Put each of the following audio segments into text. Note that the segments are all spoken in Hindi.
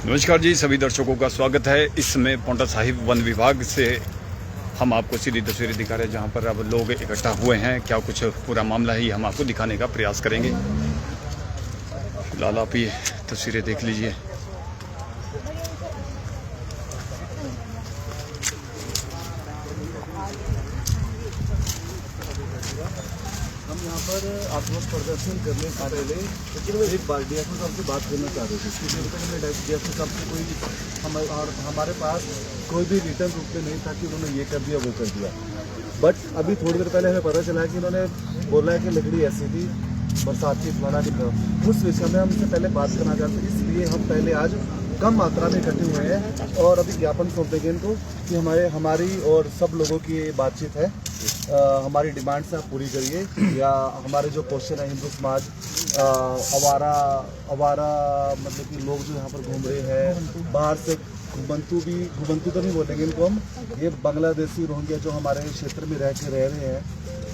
नमस्कार जी, सभी दर्शकों का स्वागत है। इस समय पांवटा साहिब वन विभाग से हम आपको सीधी तस्वीरें दिखा रहे हैं, जहां पर अब लोग इकट्ठा हुए हैं। क्या कुछ पूरा मामला ही हम आपको दिखाने का प्रयास करेंगे। फिलहाल आप ये तस्वीरें देख लीजिए। हम यहाँ पर आक्रोश प्रदर्शन करने से पहले एक बार डीएफओ साहब से बात करना चाह रहे थे, क्योंकि हमने डीएफओ साहब से हमारे पास कोई भी रिटर्न रूप में नहीं था कि उन्होंने ये कर दिया वो कर दिया। बट अभी थोड़ी देर पहले हमें पता चला है कि उन्होंने बोला है कि लकड़ी ऐसी थी बरसात की फलाना की तरफ। उस विषय में हम इससे पहले बात करना चाहते हैं, इसलिए हम पहले आज कम मात्रा में इकट्ठे हुए हैं और अभी ज्ञापन सौंपेंगे इनको कि हमारी और सब लोगों की ये बातचीत है। हमारी डिमांड्स आप पूरी करिए, या हमारे जो क्वेश्चन है हिंदू समाज अवारा मतलब कि लोग जो यहाँ पर घूम रहे हैं बाहर से, घुमंतू तो नहीं बोलेंगे इनको हम, ये बांग्लादेशी रोहिंग्या जो हमारे क्षेत्र में रह रहे हैं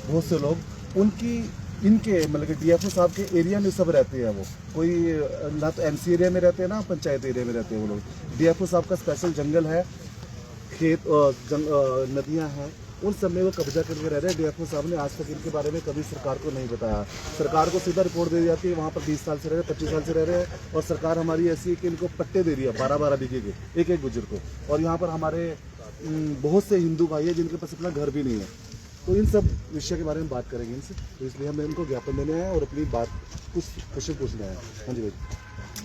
बहुत से लोग, इनके मतलब कि डीएफओ साहब के एरिया में सब रहते हैं। वो कोई ना तो एमसी एरिया में रहते हैं ना पंचायत एरिया में रहते हैं वो लोग। डीएफओ साहब का स्पेशल जंगल है, खेत नदियां हैं, उन सब में वो कब्जा करके रह रहे हैं। डीएफओ साहब ने आज तक इनके बारे में कभी सरकार को नहीं बताया। सरकार को सीधा रिपोर्ट दे दी जाती है, वहाँ पर 20 साल से रह रहे हैं, 25 साल से रह रहे हैं, और सरकार हमारी ऐसी है कि इनको पट्टे दे रही है 12-12 बीघे के एक गुजर को। और यहाँ पर हमारे बहुत से हिंदू भाई है जिनके पास अपना घर भी नहीं है। तो इन सब विषय के बारे में बात करेंगे इनसे, तो इसलिए हमें इनको ज्ञापन देने आए और अपनी बात कुछ क्वेश्चन पूछने आए। हाँ जी भाई,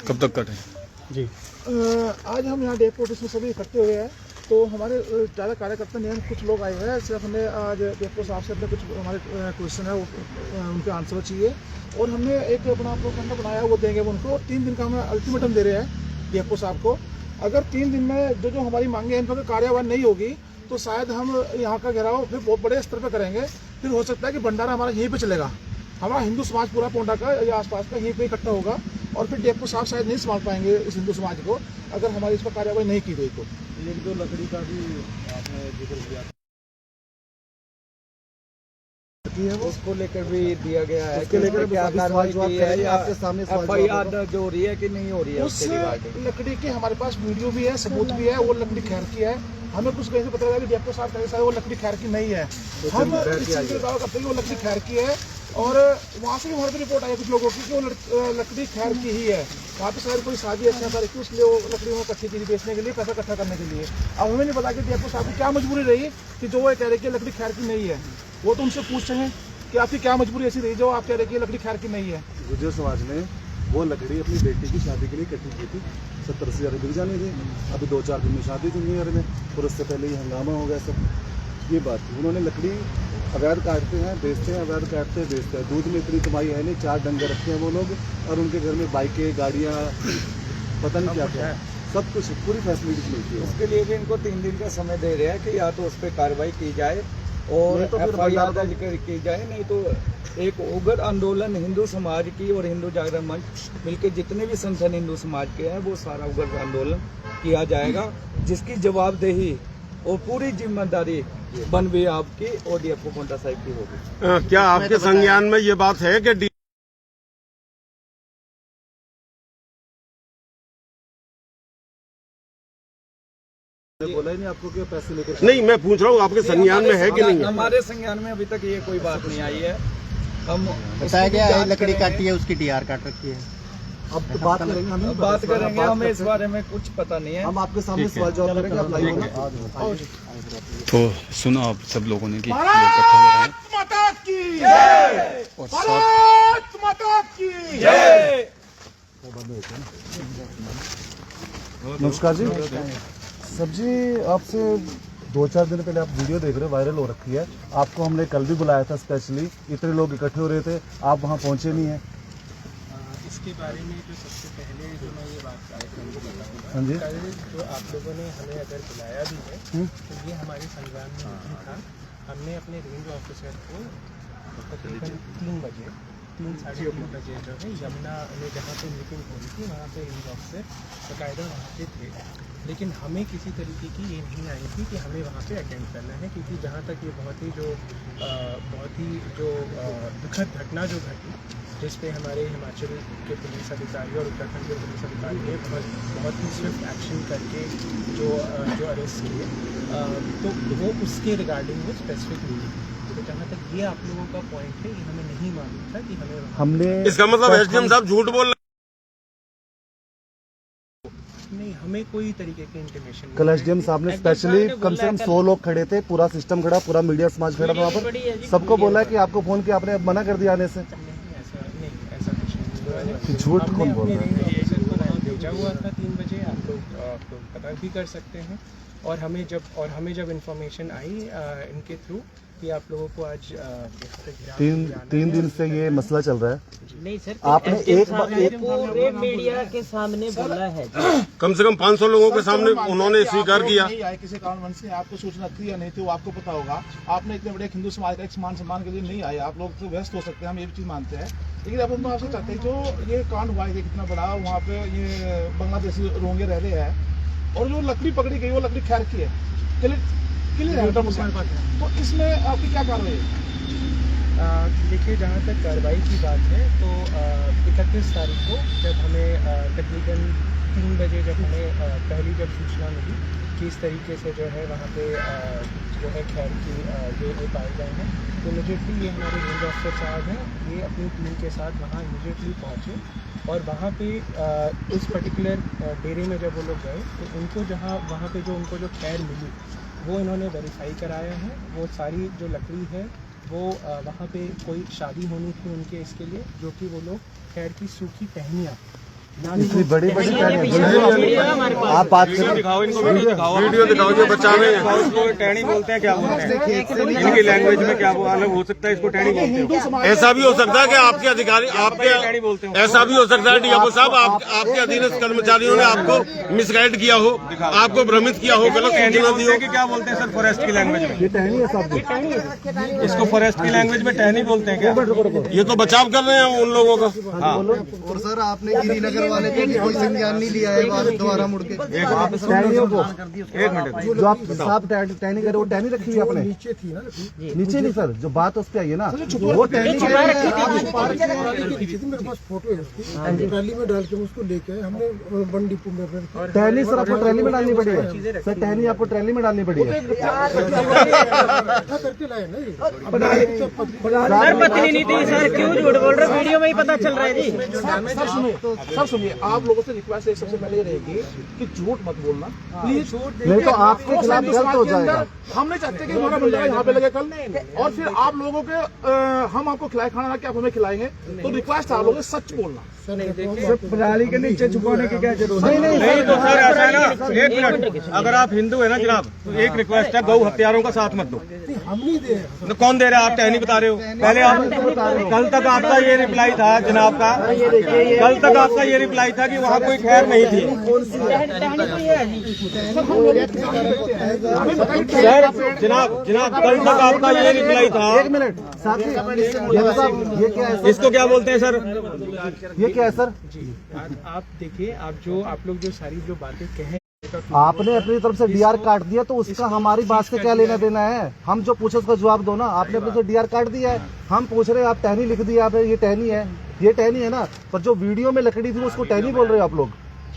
कब तक कटें जी। आज हम यहाँ डेपो ऑफिस में सभी इकट्ठे हुए हैं, तो हमारे ज़्यादा कार्यकर्ता नहीं, कुछ लोग आए हुए हैं। सिर्फ हमने आज डेपो साहब से अपने कुछ हमारे क्वेश्चन है उनके आंसर चाहिए, और हमने एक अपना प्रोग्राम बनाया वो देंगे उनको। 3 दिन का हमें अल्टीमेटम दे रहे हैं डेपो साहब को। अगर 3 दिन में जो हमारी मांगे हैं इन पर कार्यवाही नहीं होगी तो शायद हम यहाँ का घेराव फिर बहुत बड़े स्तर पर करेंगे। फिर हो सकता है कि भंडारा हमारा यहीं पे चलेगा, हमारा हिंदू समाज पूरा पोंटा का या आसपास का यहीं पे इकट्ठा होगा, और फिर डेपो साहब शायद नहीं संभाल पाएंगे इस हिंदू समाज को अगर हमारी इस पर कार्यवाही नहीं की गई तो। एक दो लकड़ी का भी आपने जिक्र किया है, उसको लेकर भी दिया गया है, उसके लेकर क्या कार्रवाई की है, आपके सामने एफआईआर दर्ज हो रही है कि नहीं हो रही है उस उसके रिगार्डिंग। लकड़ी के हमारे पास वीडियो भी है, सबूत भी है, वो लकड़ी खैर की है। हमें कुछ कहीं से पता लगा कि डेपो साहब कहीं वो लकड़ी खैर की नहीं है। हम इस चीज़ का दावा करते हैं कि वो लकड़ी खैर की है, और वहाँ से भी हमारे पे रिपोर्ट आई कुछ लोगों की कि वो लकड़ी खैर की ही है। वहाँ पे शायद कोई शादी अच्छा कर रही थी, इसलिए वो लकड़ी वो इकट्ठी की बेचने के लिए, पैसा इकट्ठा करने के लिए। अब हमें नहीं पता कि डेपो साहब की क्या मजबूरी रही कि जो वो कह रहे कि लकड़ी खैर की नहीं है। वो तो उनसे पूछते हैं कि आपकी क्या मजबूरी ऐसी रही जो आप कह रहे कि लकड़ी खैर की नहीं है। गुर्जर समाज ने वो लकड़ी अपनी बेटी की शादी के लिए इकट्ठी की थी, 70-80 हज़ार बिक जानी थी। अभी 2-4 दिन में शादी थी न्यू ईयर में, और उससे पहले ही हंगामा हो गया सब। ये बात थी, उन्होंने लकड़ी अवैध काटते हैं बेचते हैं, अवैध काटते हैं बेचते हैं। दूध में इतनी कमाई है नहीं, 4 डंगर रखते हैं वो लोग, और उनके घर में बाइकें गाड़ियाँ पता नहीं क्या क्या है, सब कुछ पूरी फैसिलिटीज मिलती है। उसके लिए भी इनको 3 दिन का समय दे रहे हैं कि या तो उस पर कार्रवाई की जाए और तो एफआईआर दर्ज की जाए, नहीं तो एक उग्र आंदोलन हिंदू समाज की और हिंदू जागरण मंच मिलकर जितने भी संगठन हिंदू समाज के हैं वो सारा उग्र आंदोलन किया जाएगा, जिसकी जवाबदेही और पूरी जिम्मेदारी वन विभाग की और डीएफओ पांवटा साहिब की होगी। क्या आपके संज्ञान में ये बात है कि बोला ही नहीं आपको कि पैसे लेकर? नहीं, मैं पूछ रहा हूँ आपके संज्ञान में है कि नहीं? हमारे संज्ञान में अभी तक ये कोई बात नहीं आई है। हम बताया गया है लकड़ी काटी है, उसकी डीआर काट रखी है। अब तो बात करेंगे, हम बात करेंगे, हमें इस बारे में कुछ पता नहीं है। हम आपके सामने सवाल जवाब करेंगे, आप लाइव होना। तो सुना आप सब लोगों ने कि लोग इकट्ठा हो रहे हैं, माता की जय, और भारत माता की जय। नमस्कार जी। सर जी, आपसे 2-4 दिन पहले आप वीडियो देख रहे हो, वायरल हो रखी है। आपको हमने कल भी बुलाया था स्पेशली, इतने लोग इकट्ठे हो रहे थे, आप वहाँ पहुँचे नहीं हैं। इसके बारे में जो सबसे पहले जो मैं ये बात हाँ जी, कल जो आप लोगों ने हमें अगर बुलाया भी है तो ये हमारे संज्ञान में नहीं था। हमने अपने रेंज ऑफिसर को तकरीबन 3 बजे 3-3:30 बजे जो है यमुना में जहाँ पे मीटिंग हो रही थी वहाँ पे रेंज ऑफिसर बाकायदा वहाँ पे थे, लेकिन हमें किसी तरीके की ये नहीं आई थी कि हमें वहाँ पे अटेंड करना है, क्योंकि जहाँ तक ये बहुत ही जो दुखद घटना जो घटी जिस पे हमारे हिमाचल के पुलिस अधिकारी और उत्तराखंड के पुलिस अधिकारी ने बहुत ही स्विफ्ट एक्शन करके जो अरेस्ट किए, तो वो उसके रिगार्डिंग वो स्पेसिफिक मिली। तो जहाँ तक ये आप लोगों का पॉइंट है, ये हमें नहीं मालूम था कि हमने इसका मतलब एसडीएम साहब झूठ बोल रहे नहीं, हमें कोई तरीके की इंटीमेशन कल एसडीएम साहब ने स्पेशली कम से कम 100 लोग खड़े थे, पूरा सिस्टम खड़ा, पूरा मीडिया समाज खड़ा था वहाँ पर, सबको बोला कि आपको फोन किया, आपने मना कर दिया आने से। ऐसा कुछ नहीं। झूठ कौन बोल रहा है? हमने भेजा हुआ था 3 बजे, आप लोग पता भी कर सकते हैं। और हमें जब इंफॉर्मेशन आई इनके थ्रू कि आप लोगों को आज तीन दिन से ये मसला चल रहा है। नहीं सर, आपने एक पूरे मीडिया के सामने बोला है। कम से कम 500 लोगों के सामने उन्होंने स्वीकार किया। नहीं आए किसी कारणवश से, आपको सूचना थी या नहीं थी वो आपको पता होगा। आपने इतने बड़े हिंदू समाज का एक मान सम्मान के लिए नहीं आए, आप लोग तो व्यस्त हो सकते हैं, हम ये भी चीज़ मानते हैं। लेकिन अब हम आपसे चाहते हैं जो ये कांड हुआ है कितना बड़ा, वहाँ पे ये बांग्लादेशी रोंगे रह रहे हैं और जो लकड़ी पकड़ी गई वो लकड़ी खैर की है, क्लियर है। तो इसमें आपकी क्या कार्रवाई है? देखिए, जहाँ तक कार्रवाई की बात है तो 31 तारीख को जब हमें तकरीबन 3 बजे जब हमें पहली जब सूचना मिली कि इस तरीके से जो है वहाँ पे जो है खैर की ये पाए गए हैं, तो इमीडिएटली ये हमारे रेंज ऑफिसर साहब हैं, ये अपनी टीम के साथ वहाँ इमीडिएटली पहुँचे और वहाँ पे उस पर्टिकुलर डेरे में जब वो लोग गए तो उनको जहाँ वहाँ पे जो उनको जो खैर मिली वो इन्होंने वेरीफाई कराया है। वो सारी जो लकड़ी है वो वहाँ पे कोई शादी होनी थी उनके, इसके लिए जो कि वो लोग खैर की सूखी टहनियाँ इतनी बड़ी आप बात करो, दिखाओ इनको, वीडियो दिखाओ जो बच्चा में इसको टहनी बोलते हैं, क्या बोलते हैं इनकी लैंग्वेज में, क्या वो अलग हो सकता है, इसको टहनी बोलते हैं। ऐसा भी हो सकता है कि आपके अधिकारी आपके बोलते हैं, ऐसा भी हो सकता है डीएफओ साहब आपके अधीनस्थ कर्मचारियों ने आपको मिसगाइड किया हो, आपको भ्रमित किया हो, गलत सूचना दी हो। क्या बोलते हैं सर फॉरेस्ट की लैंग्वेज में? ये टहनी है साहब, इसको फॉरेस्ट की लैंग्वेज में टहनी बोलते हैं क्या? ये तो बचाव कर रहे हैं उन लोगों का। हाँ, और सर आपने गिरिनगर वाले पे भी कोई संज्ञान नहीं लिया है दोबारा मुड़ के। टहनियों को 1 मिनट, जो आप साहब टहनी करे वो टहनी रखी है आपने? नीचे थी ना, नीचे नहीं सर, जो बात उस पे आई है ना वो टहनी मेरे पास फोटो है उसकी, ट्रैली में डाल के उसको लेके हमने वन डिपो में। टहनी सर आपको ट्रैली में डालनी पड़ी है सर, टहनी आपको ट्रैली में डालनी पड़ी है। करके लाए ना सर, पत्नी नहीं थी सर, क्यों झूठ बोल रहे? वीडियो में ही पता चल रहा है जी। सर सुनिए, आप लोगों से रिक्वेस्ट है सबसे पहले रहेगी कि झूठ मत बोलना प्लीज, नहीं तो आपके खिलाफ गलत हो जाएगा। हम नहीं चाहते कि हमारा बंदा यहाँ पे लगे कल और फिर आप लोगों के हम आपको खिलाए खाना कि आप हमें खिलाएंगे, तो रिक्वेस्ट है आप लोगों से सच बोलना। प्रणाली के नीचे छुपाने की क्या जरूरत है? नहीं तो सर ऐसा है ना, 1 मिनट, अगर आप हिंदू है ना जनाब, तो एक रिक्वेस्ट है, गौ हत्यारों का साथ मत दो। हम नहीं दे तो कौन दे रहा है? आप टहनी बता रहे हो। पहले आप कल तक आपका ये रिप्लाई था जनाब का, कल तक आपका ये रिप्लाई था कि वहाँ कोई खैर नहीं थी। सर जनाब कल तक आपका ये रिप्लाई था। 1 मिनट साहब, ये क्या है? इसको क्या बोलते हैं सर? ये क्या है सर? आप देखिए, आप लोग जो सारी जो बातें कहें, आपने अपनी तरफ से डीआर काट दिया तो उसका हमारी बात से क्या लेना देना है? हम जो पूछे उसका जवाब दो ना। आपने अपने से डीआर काट दिया है, हम पूछ रहे हैं, आप टहनी लिख दिया आपने, ये टहनी है, ये टहनी है ना, पर जो वीडियो में लकड़ी थी उसको टहनी बोल रहे हो आप लोग।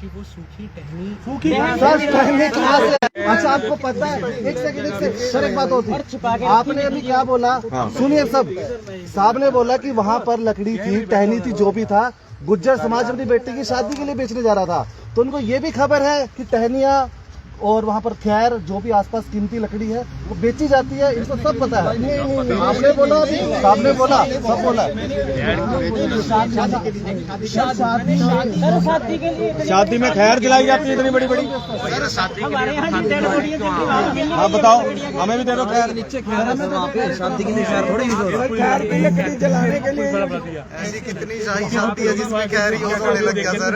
वो सूखी टहनी सर टहनी कहाँ से? अच्छा आपको पता है? एक सेकंड सर, एक बात होती, आपने अभी क्या बोला? सुनिए साहब ने बोला कि वहाँ पर लकड़ी थी, टहनी थी, जो भी था, गुज्जर समाज अपनी बेटी की शादी के लिए बेचने जा रहा था, तो उनको ये भी खबर है कि टहनिया और वहाँ पर खैर जो भी आसपास कीमती लकड़ी है वो बेची जाती है, इनको सब पता है। आपने बोला, सामने बोला, सब बोला। शादी में खैर खिलाई जाती है इतनी बड़ी बड़ी? हाँ बताओ, हमें भी दे दो खैर। शादी के लिए खैर थोड़ी खैर की लकड़ी जलाने के लिए ऐसी कितनी शाही शादी है जिसमें खैर ही होने लग गया सर।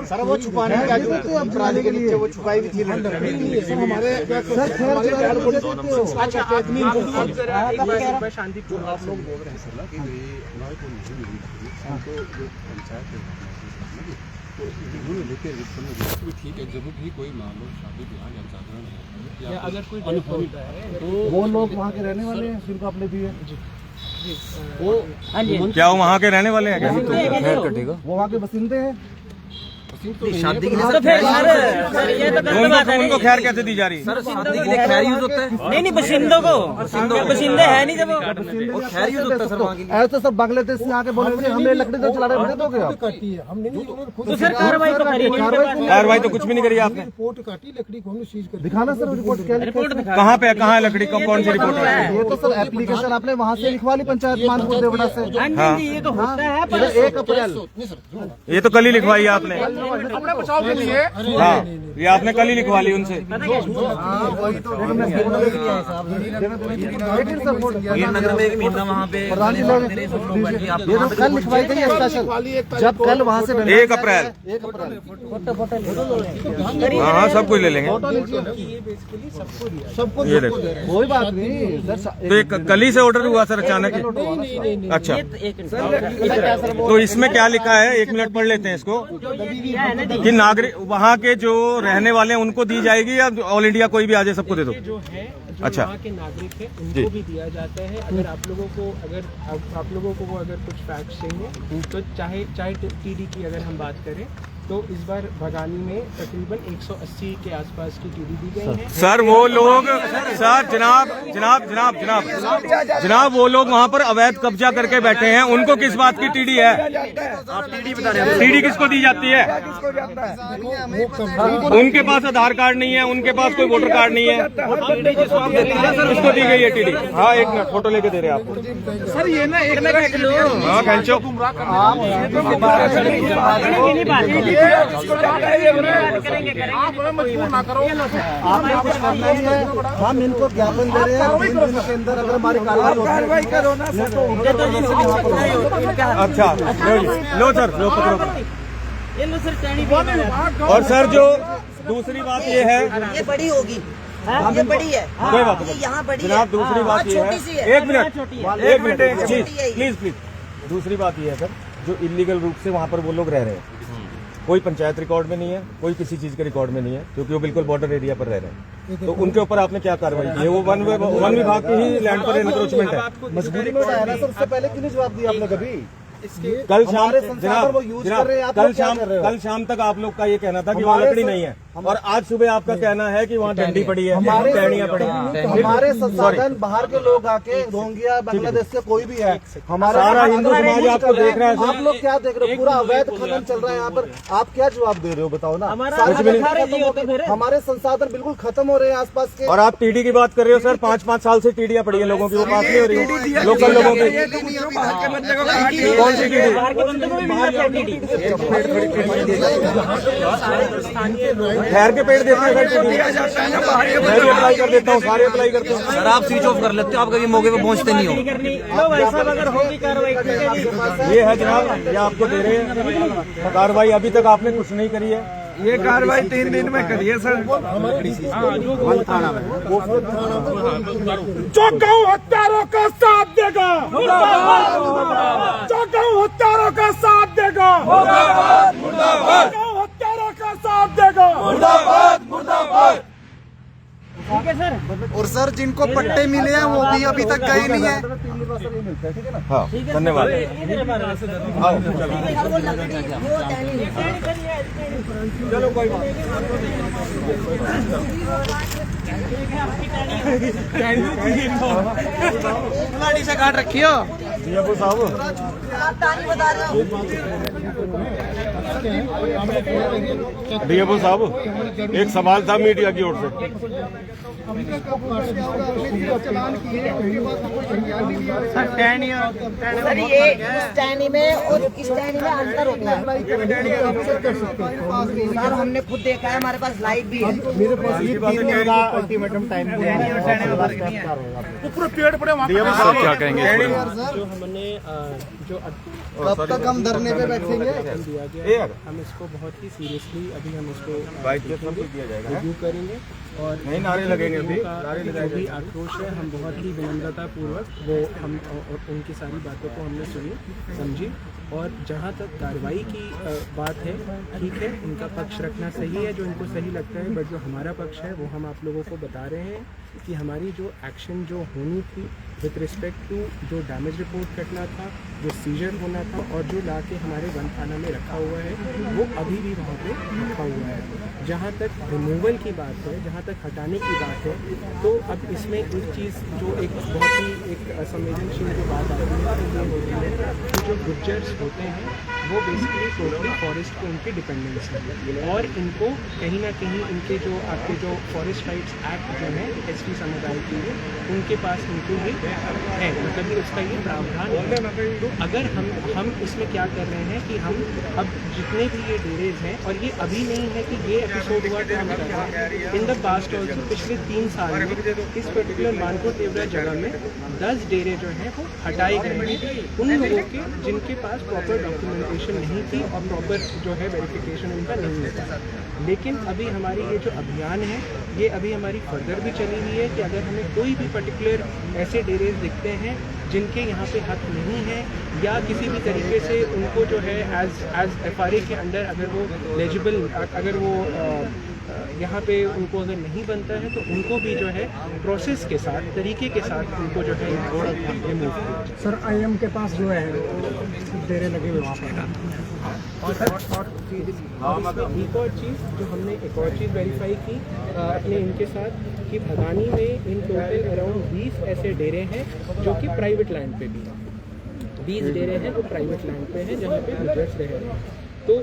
सर वो छुपाने क्या जरूरत है? अब जलाने के लिए वो छुपाई भी थी हमारे सर। शांति आप लोग बोल रहे हैं सर कि पंचायत, ठीक है, जब भी कोई मामला शादी ब्याह या जागरण है या अगर कोई डेथ होता है तो वो लोग वहाँ के रहने वाले हैं जिनको आपने दिए वो क्या वो वहाँ के रहने वाले हैं क्या? वो वहाँ के बसिंदे हैं। शादी के लिए तो फिर सर ये तो गलत बात है। उनको खैर कैसे दी जा रही है? सर शादी के लिए खैर यूज होता है? नहीं बशिंदों को बशिंदे है नहीं जब वो खैर यूज होता है सर वहाँ के लिए। ऐसे सर बांग्लादेश से आके बोले थे हमने लकड़ी तो चला रहे हैं तो क्या तो सर कार्रवाई तो करी नहीं उनके पास। कार्रवाई तो कुछ भी नहीं करी आपने। रिपोर्ट काटी, लकड़ी को हमने सीज कर दिखाना सर रिपोर्ट क्या रिपोर्ट दिखा कहाँ पे कहाँ है लकड़ी को? कौन सी रिपोर्ट है? ये तो सर एप्लीकेशन आपने वहाँ से लिखवा ली पंचायत मानपुर देवड़ा से। हाँ जी ये तो होता है पर 1 अप्रैल ये तो कल ही लिखवाई है आपने। हाँ ये आपने कल ही लिखवा ली उनसे। नगर में एक महीना वहाँ पे ये तो कल लिखवाई गई है स्पेशल, जब कल वहाँ से 1 अप्रैल। हाँ हाँ सब कुछ ले लेंगे। सबको ये देखो कोई बात नहीं तो ये कल ही से ऑर्डर हुआ सर अचानक ही? अच्छा तो इसमें क्या लिखा है? 1 मिनट पढ़ लेते हैं इसको कि नागरिक वहाँ के जो रहने वाले हैं उनको दी जाएगी या ऑल इंडिया कोई भी आ जाए सबको दे दो? जो है अच्छा। वहाँ के नागरिक है उनको भी दिया जाता है। अगर आप लोगों को आप लोगों को वो अगर कुछ फैक्ट्स चाहिए तो चाहे टीडी की अगर हम बात करें तो इस बार भगानी में तकरीबन 180 के आसपास की टीडी दी गई है। सर वो लोग सर जनाब वो लोग वहाँ पर अवैध कब्जा करके बैठे हैं, उनको किस बात की टीडी है? टीडी किसको दी जाती है? उनके पास आधार कार्ड नहीं है, उनके पास कोई वोटर कार्ड नहीं है, किसको दी गई है टीडी? हाँ 1 मिनट फोटो लेके दे रहे हैं आपको। सर ये ना एक मिनट लो हाँ खैंचो हम इनको ज्ञापन दे रहे हैं 3 दिन के अंदर अगर हमारी कार्रवाई करो ना अच्छा लो सर लो पकड़ो। ये लो सर टहनी और सर जो दूसरी बात ये है ये बड़ी होगी, ये बड़ी है, कोई बात नहीं यहाँ बड़ी है। जनाब दूसरी बात ये छोटी सी है है। 1 मिनट प्लीज दूसरी बात ये है सर जो इलीगल रूप से वहाँ पर वो लोग रह रहे हैं, कोई पंचायत रिकॉर्ड में नहीं है, कोई किसी चीज के रिकॉर्ड में नहीं है, क्योंकि वो बिल्कुल बॉर्डर एरिया पर रह रहे हैं, तो उनके ऊपर आपने क्या कार्रवाई की है? वो वन विभाग की ही लैंड पर एनक्रोचमेंट है। मजबूरी में उठाया ना सर, उससे पहले क्यों नहीं जवाब दिया आपने कभी? कल शाम जनाब वो यूज कर रहे हैं, आप लोग क्या कर रहे हो? कल शाम तक आप लोग का ये कहना था कि वहाँ लकड़ी नहीं है, और आज सुबह आपका कहना है कि वहाँ डंडी पड़ी है, टहनियाँ पड़ी हैं। हमारे संसाधन बाहर के लोग आके रोहिंग्या बांग्लादेश से कोई भी है, हमारा सारा हिंदू समाज आपको देख रहा है। आप लोग क्या देख रहे हो? पूरा अवैध खनन चल रहा है यहाँ पर, आप क्या जवाब दे रहे हो बताओ ना? हमारे संसाधन बिल्कुल खत्म हो रहे हैं आसपास के। और आप टीडी की बात कर रहे हो सर, 5-5 साल से टीडियाँ पड़ी है लोगों की, वो पास नहीं हो रही है लोकल लोगों की। कौन सी टीडी? खैर के पेड़ देते हैं सर, मैं भी अप्लाई कर देता हूँ, सारे अप्लाई करते हैं। सर आप स्विच ऑफ कर लेते हो, आप कभी मौके पे पहुंचते नहीं हो। अगर होगी कार्रवाई ये है जनाब, ये आपको दे रहे हैं कार्रवाई, अभी तक आपने कुछ नहीं करी है। ये कार्रवाई 3 दिन में करिए सर। जो गौ हत्यारों का साथ देगा, जो गौ हत्यारों का साथ देगा, गौ हत्यारों का साथ देगा। ठीक है सर। और सर जिनको पट्टे मिले हैं वो भी अभी तक गए नहीं है। हाँ धन्यवाद। चलो कोई बात नहीं से काट रखी हो साहब डीएफओ साहब, एक सवाल था मीडिया की ओर से। सर ये उस टहनी में और इस टहनी में अंतर होता है सर, हमने खुद देखा है, हमारे पास लाइट भी है। मेरे पास अल्टीमेटम टाइम पूरे पेड़ पड़े वहाँ डीएफओ साहब क्या कहेंगे? जो हमने जो कब तक हम धरने पे बैठेंगे? दिया गया है, हम इसको बहुत ही सीरियसली अभी हम इसको बाइक दिया जाएगा, रिव्यू करेंगे और नहीं नारे लगेंगे। लोगों का जो भी आक्रोश है हम बहुत ही विनम्रतापूर्वक वो हम उनकी सारी बातों को हमने सुनी समझी और जहाँ तक कार्रवाई की बात है ठीक है, उनका पक्ष रखना सही है जो इनको सही लगता है, बट जो हमारा पक्ष है वो हम आप लोगों को बता रहे हैं कि हमारी जो एक्शन जो होनी थी विद रिस्पेक्ट टू जो डैमेज रिपोर्ट करना था, जो सीजर होना था और जो ला के हमारे वन थाना में रखा हुआ है वो अभी भी वहाँ पे रखा हुआ है। जहाँ तक रिमूवल की बात है, जहाँ तक हटाने की बात है, तो अब इसमें एक चीज़ जो एक बहुत ही एक संवेदनशील जो बात आती है वो होती है कि जो गुज्जर्स होते हैं वो बेसिकली टोटली फॉरेस्ट पे उनकी डिपेंडेंस है और इनको कहीं ना कहीं इनके जो आपके जो फॉरेस्ट राइट्स एक्ट जो है एसटी समुदाय के लिए उनके पास उनको भी है, मतलब कि उसका ये प्रावधान है। तो अगर हम इसमें क्या कर रहे हैं कि हम अब जितने भी ये डेरेज हैं और ये अभी नहीं है कि ये एपिसोड हुआ तो हम कर रहे हैं, इन द पास्ट ऑल्सो पिछले 3 साल में इस पर्टिकुलर मानकोट तेवरा जगह में 10 डेरे जो हैं वो हटाए गए हैं उन लोगों के जिनके पास प्रॉपर डॉक्यूमेंटेशन नहीं थी और प्रॉपर जो है वेरिफिकेशन उनका नहीं होता। लेकिन अभी हमारी ये जो अभियान है ये अभी हमारी फर्दर भी चली हुई है कि अगर हमें कोई भी पर्टिकुलर ऐसे डेरेज दिखते हैं जिनके यहाँ पे हक नहीं है या किसी भी तरीके से उनको जो है एज FRA के अंडर अगर वो एलिजिबल अगर वो यहाँ पे उनको अगर नहीं बनता है तो उनको भी जो है प्रोसेस के साथ तरीके के साथ उनको जो है रिमूव किया। सर IM के पास जो है डेरे लगे हुए वहाँ पर और एक और चीज़ जो हमने एक और चीज़ वेरीफाई की अपने इनके साथ कि भगानी में इन टोटल अराउंड 20 ऐसे डेरे हैं जो कि प्राइवेट लैंड पे भी हैं, 20 डेरे हैं वो प्राइवेट लैंड पे हैं जहाँ पे गुजर्स रह रहे हैं। तो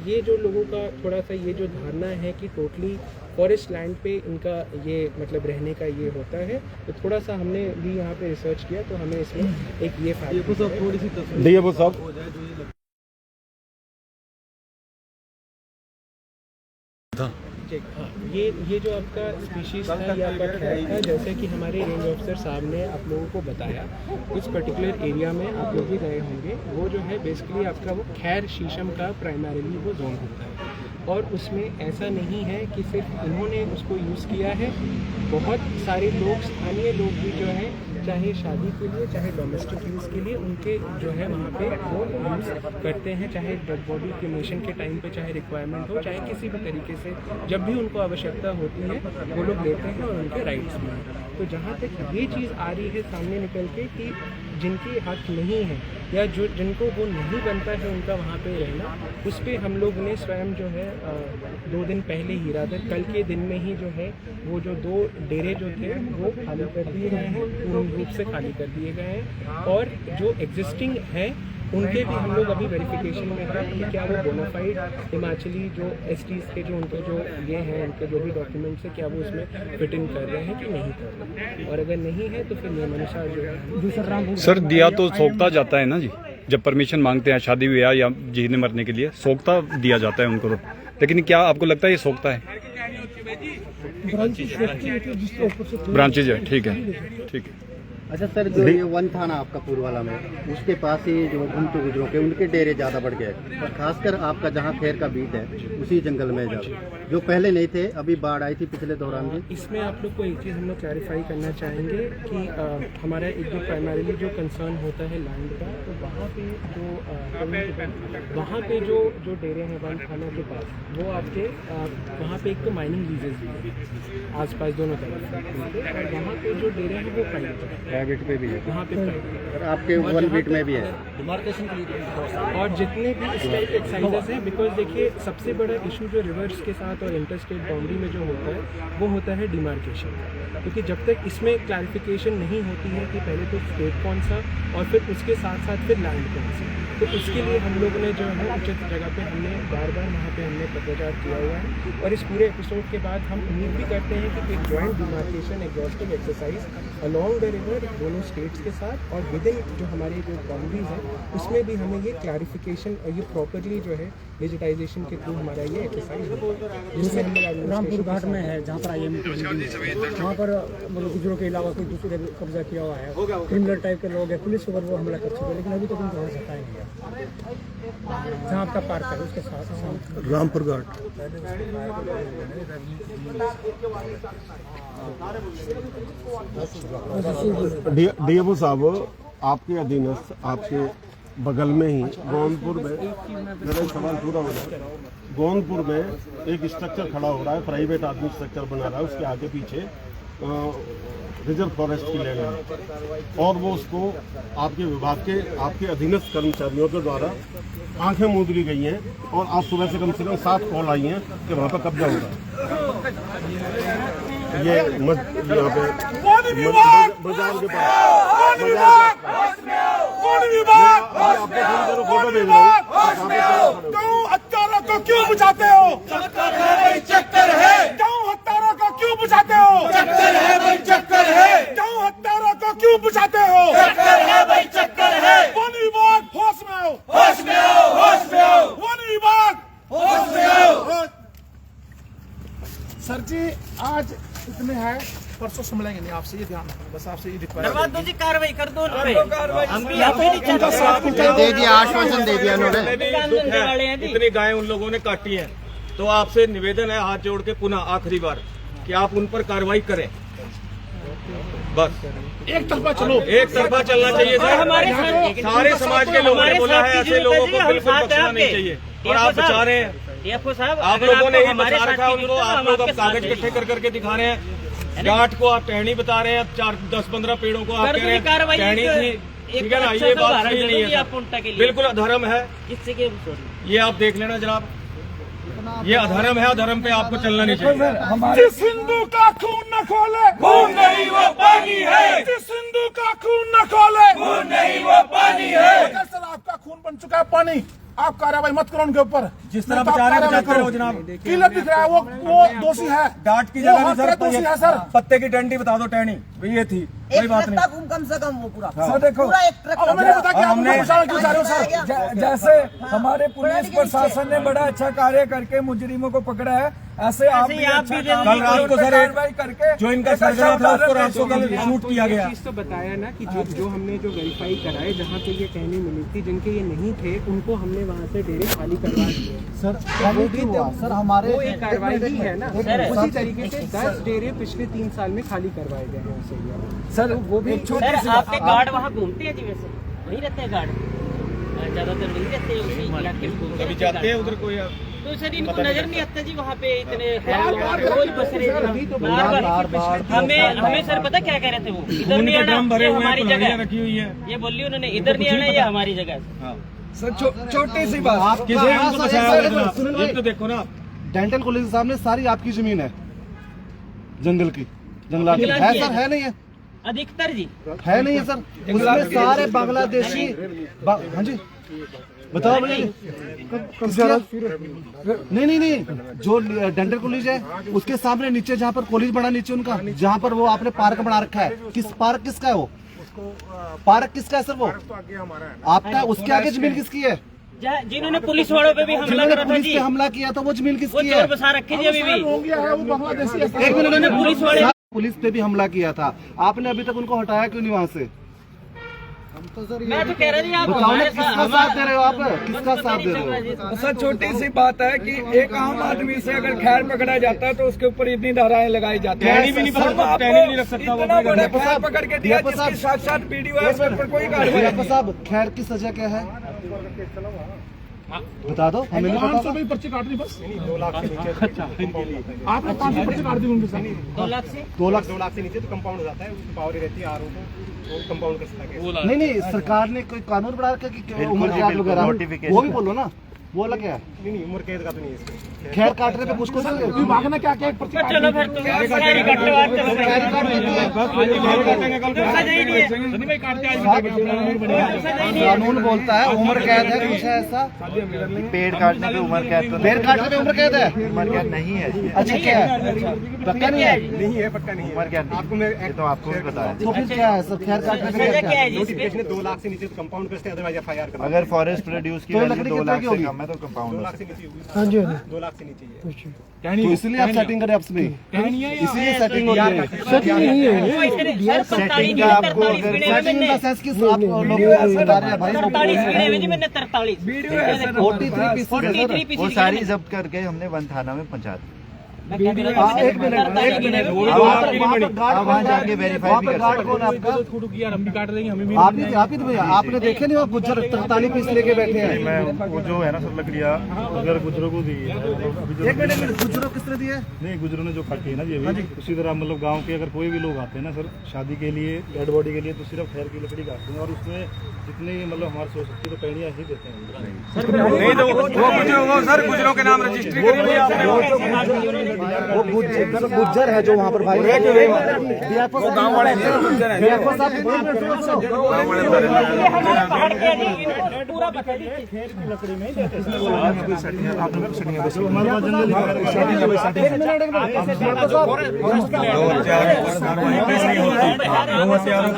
ये जो लोगों का थोड़ा सा ये जो धारणा है कि टोटली फॉरेस्ट लैंड पे इनका ये मतलब रहने का ये होता है, तो थोड़ा सा हमने भी यहाँ पे रिसर्च किया तो हमें इसमें एक ये फैक्ट थोड़ी सी दिया वो सब हाँ, ये जो आपका स्पीशीज़ था या आपका खैर था, जैसे कि हमारे रेंज ऑफिसर साहब ने आप लोगों को बताया उस पर्टिकुलर एरिया में आप लोग भी गए होंगे, वो जो है बेसिकली आपका वो खैर शीशम का प्राइमरीली वो जोन होता है और उसमें ऐसा नहीं है कि सिर्फ उन्होंने उसको यूज़ किया है, बहुत सारे लोग स्थानीय लोग भी जो है चाहे शादी के लिए चाहे डोमेस्टिक यूज़ के लिए उनके जो है वहाँ पे वो यूज़ करते हैं, चाहे डेड बॉडी क्रिमेशन के टाइम पे चाहे रिक्वायरमेंट हो चाहे किसी भी तरीके से जब भी उनको आवश्यकता होती है वो लोग लेते हैं और उनके राइट्स भी हैं। तो जहाँ तक ये चीज़ आ रही है सामने निकल के कि जिनकी हक नहीं है या जो जिनको वो नहीं बनता है उनका वहाँ पे रहना, उस पर हम लोग ने स्वयं जो है 2 दिन पहले ही रादर कल के दिन में ही जो है वो जो 2 डेरे जो थे वो खाली कर दिए गए हैं, पूर्ण रूप से खाली कर दिए गए हैं और जो एग्जिस्टिंग है उनके भी हम लोग अभी वेरिफिकेशन में है कि क्या वो बोनाफाइड हिमाचली जो STs के जो उनके जो ये हैं उनके जो भी डॉक्यूमेंट्स है क्या वो उसमें फिट इन कर रहे हैं कि नहीं कर रहे हैं, और अगर नहीं है तो फिर नियमानुसार जो है सर दिया तो सौंपता जाता है ना जी, जब परमिशन मांगते हैं शादी ब्याह या जीने मरने के लिए सौंपता दिया जाता है उनको, लेकिन क्या आपको लगता है ये सौंपता है? ब्रांचेज है, ठीक है ठीक है। अच्छा सर, जो ये वन थाना आपका पूर्वाला में उसके पास ही जो घूमते गुजरों के उनके डेरे ज़्यादा बढ़ गए और खासकर आपका जहाँ खैर का बीट है उसी जंगल में जो पहले नहीं थे, अभी बाढ़ आई थी पिछले दौरान भी। इसमें आप लोग को एक चीज़ हम लोग क्लैरिफाई करना चाहेंगे कि हमारा एक जो प्राइमरीली जो कंसर्न होता है लैंड का, तो वहाँ पे जो डेरे हैं वन थाना के पास वो आपके वहाँ पे एक तो माइनिंग लीजेस भी है आसपास दोनों तरफ, और वहाँ पे जो डेरे हैं वो प्राइवेट पे भी है, वहाँ पे प्राइवेट आपके वन बीट में भी है और जितने भी इस टाइप के एक्साइजेस हैं, बिकॉज देखिए सबसे बड़ा इशू जो रिवर्स के साथ और इंटरस्टेट बाउंड्री में जो होता है वो होता है डिमार्केशन, क्योंकि जब तक इसमें क्लैरिफिकेशन नहीं होती है कि पहले तो स्टेट कौन सा और फिर उसके साथ साथ फिर लैंड कौन सा, तो उसके लिए हम लोगों ने जो है उचित जगह पे हमने बार वहाँ पे हमने पत्रचार किया हुआ है और इस पूरे एपिसोड के बाद हम उम्मीद भी करते हैं कि एक joint demarcation exhaustive exercise along the river दोनों स्टेट्स के साथ, और विद इन जो हमारी जो बाउंड्रीज है उसमें भी हमें ये क्लैरिफिकेशन और ये प्रॉपरली जो है डिजिटाइजेशन के थ्रू हमारा ये एक्सरसाइज जिसमें हम लोग रामपुर घाट में है जहाँ पर IMA वहाँ पर मतलब गुजरों के अलावा कोई दूसरे कब्जा किया हुआ है, क्रिमिनल टाइप के लोग हैं, पुलिस के ऊपर वो हमला कर चुके हैं, लेकिन अभी तक उनको हो सकता ही नहीं है। जहाँ आपका पार्क है उसके साथ रामपुर घाट डीएफओ साहब, आपके अधीनस्थ आपके बगल में ही गोंदपुर में, मेरा सवाल पूरा हो जाए, गोंदपुर में एक स्ट्रक्चर खड़ा हो रहा है, प्राइवेट आदमी स्ट्रक्चर बना रहा है, उसके आगे पीछे रिजर्व फॉरेस्ट की लैंड है, और वो उसको आपके विभाग के आपके अधीनस्थ कर्मचारियों के द्वारा आंखें मूंद ली गई हैं, और आज सुबह से कम 7 कॉल आई हैं कि वहाँ पर कब्जा हो रहा है। ये यहाँ पे बाजार के पास आपको फोटो भेज रहा हूँ। हत्यारों को क्यों बुझाते हो? चक्कर है भाई, चक्कर है। क्यों हत्यारों को क्यों बुझाते हो? चक्कर है भाई, चक्कर है। क्यों हत्यारों को क्यों बुझाते हो? चक्कर है भाई, चक्कर है। वन विभाग होश में आओ, होश में आओ, होश में आओ। वन विभाग होश में आओ। सर जी आज इतने हैं, परसों संभलेंगे नहीं, आपसे ये ध्यान रखना, बस आपसे ये करवा दो जी, कार्रवाई कर दो। हम भी यहाँ पे नहीं चाहते, दे दिया, आश्वासन दे दिया उन्होंने। इतनी गायें उन लोगों ने काटी है, तो आपसे निवेदन है हाथ जोड़ के पुनः आखिरी बार कि आप उन पर कार्रवाई करें। बस एक तरफा चलो, एक तरफा चलना चाहिए सर। हमारे सारे समाज के लोगों ने बोला है ऐसे लोगों को बिल्कुल बख्शना नहीं चाहिए, और आप बचा रहे हैं। साहब आप लोगों ने ही बचा रखा है उनको, आप लोग अब कागज इकट्ठे कर करके दिखा रहे हैं। जाट को आप टहनी बता रहे हैं, 4-10-15 पेड़ों को आप कह रहे हैं टहनी थी, ठीक है ना, ये बात सही नहीं है, बिल्कुल अधर्म है। ये आप देख लेना जनाब, ये अधर्म है, अधर्म पे आपको चलना नहीं चाहिए। जिस हिंदू का खून न खोले, खून नहीं वो पानी है। जिस हिंदू का खून न खोले, खून नहीं वो पानी है। सर आपका खून बन चुका है पानी, आप कार्रवाई मत करो उनके ऊपर। जिस तरह बचा रहे हो जनाब, किलर दिख रहा है, वो दोषी है। डांट की जगह सर दोषी है सर। पत्ते की डंडी बता दो, टहनी ये थी, कोई बात नहीं। कम से कम वो पूरा सर देखो, अब मैंने बताया कि आप उनको बचाने क्यों चाह रहे हो सर? जैसे हमारे पुलिस प्रशासन ने बड़ा अच्छा कार्य करके मुजरिमों को पकड़ा है, ऐसे आप भी अच्छा कल रात को सर कार्रवाई करके जो इनका सर्जन था उसको रात को कल शूट किया गया। चीज तो बताया ना कि जो हमने जो वेरीफाई कराए, जहाँ पे ये टहनी मिली थी, जिनके ये नहीं थे, उनको हमने वहाँ से डेरे खाली करवा दिए। सर सर हमारे वो एक कार्रवाई ही है ना, उसी तरीके से 10 डेरे पिछले 3 साल में खाली करवाए गए हैं उसे। सर वो भी सर आपके गार्ड वहाँ घूमते हैं जी? वैसे नहीं रहते हैं गार्ड, ज्यादातर नहीं रहते हैं उसी इलाके में। कभी जाते हैं उधर कोई? तो सर इनको नजर नहीं आता जी वहाँ पे इतने रोज बस रहे। हमें सर पता क्या कह रहे थे, वो इधर नहीं आना, ये हमारी जगह रखी हुई है, ये बोली उन्होंने, इधर नहीं आना, ये हमारी जगह। सर छोटी सी बात, किसी तो देखो ना, डेंटल कॉलेज के सामने सारी आपकी जमीन है, जंगल की, जंगलात की है सर, है नहीं है? अधिकतर जी है नहीं है सर, उसमें सारे बांग्लादेशी हाँ जी बताओ भाई। नहीं, जो डेंटल कॉलेज है उसके सामने नीचे जहाँ पर कॉलेज बना, नीचे उनका जहाँ पर वो आपने पार्क बना रखा है, पार्क किसका है वो? पार्क किसका है सर वो? आपका? उसके आगे जमीन किसकी है? जिन्होंने पुलिस वालों पे भी हमला करा था जी, हमला किया था, वो जमीन किसकी है? बसा रखे जी अभी भी। एक मिनट, उन्होंने पुलिस पे भी हमला किया था, आपने अभी तक उनको हटाया क्यों नहीं वहाँ से? मैं तो कह रहा जी, आप बताओ ना, किसका साथ दे रहे हो आप? किसका साथ दे रहे हो? सर छोटी सी बात है कि एक आम आदमी से अगर खैर पकड़ा जाता है तो उसके ऊपर इतनी धाराएं लगाई जाती है। टहनी भी नहीं रख सकता वो। इतना बड़ा खैर पकड़ के दिया जिसके साथ वीडियो है, उस पर कोई कार्रवाई। साहब खैर की सजा क्या है बता दो, हमें नहीं पता। पर्ची काट दी बस, 2 लाख से नीचे आपने 500 पर्ची काट दी उनके साथ। 2 लाख से नीचे तो कंपाउंड हो जाता है, उसकी पावर रहती है आरओ को, वो कंपाउंड कर सकता है। नहीं, सरकार ने कोई कानून बना रखा कि उम्र कैद वगैरह, वो भी बोलो ना, वो अलग है। नहीं, उम्र कैद का तो नहीं है इसमें। खैर काटने पे मुझको विभाग ने क्या क्या चलो फिर तुम खैरी काटो आज, चलो कानून बोलता है उम्र कैद है, कुछ है ऐसा? पेड़ काटने पे उम्र कैद तो पेड़ काटने पे उम्र कैद है? उम्र कैद नहीं है। अच्छा क्या है? पक्का नहीं है? नहीं है, पक्का नहीं है। उम्र कैद आपको मैं तो आपको भी बताया। तो फिर क्या है सब? खैर काटने पे सजा क्या क्या है? है जी इसमें? 2 लाख से नीचे तो कंपाउंड पे अदरवाइज FIR करना। अगर फॉरेस्ट प्रोड्यूस की तो वैल्यू लकड़ी 2 कितने लाख की से होगी? कम है तो कंपाउंड 2 लाख से नीचे होगी। हाँ जी 2 लाख से नीचे है। तो इसलिए आप सेटिंग करें आपसे भी, इसीलिए सेटिंग हो रही है। सेटिंग नहीं है वो इतने सर 45 का आपको 43 अगर गिने सेटिंग इन मैंने, द सेंस कि आप लोग बता रहे हैं भाई 43 गिने में जी मैंने 43 43 पीस 43 पीस वो सारी जब्त करके हमने 1 थाना में पहुंचा दी। एक मिनट वहाँ जाके वेरीफाई भी कर सकते हैं। आप ही तो भैया आपने देखे नहीं वो गुज्जर 43 पीस लेके बैठे हैं। मैं वो जो है ना सब लकड़ियाँ अगर गुजरों को दी है, एक मिनट गुज्जरों किसने दिए? नहीं गुजरों ने जो काटी है ना जी अभी, उसी तरह मतलब गांव के अगर कोई भी लोग आते हैं ना सर शादी के लिए, डेड बॉडी के लिए, तो सिर्फ खैर की लकड़ी काटते हैं और उसमें जितने मतलब हमारे सोच सकती तो टहनियाँ ही देते हैं। नहीं तो वो सर गुजरों के नाम रजिस्ट्री करी हुई है आपने। वो गुज्जर है जो वहाँ पर भाई वो गाँव वाले पूरा बता दीजिए।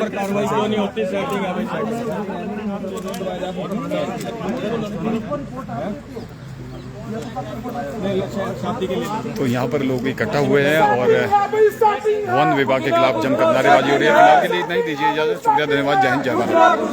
कार्रवाई क्यों नहीं होती? सेटिंग तो यहाँ पर लोग इकट्ठा हुए हैं और वन विभाग के खिलाफ जमकर नारेबाजी हो रही है। फिलहाल के लिए इतना ही, दीजिए इजाजत। शुक्रिया, धन्यवाद, जय हिंद, जय भारत।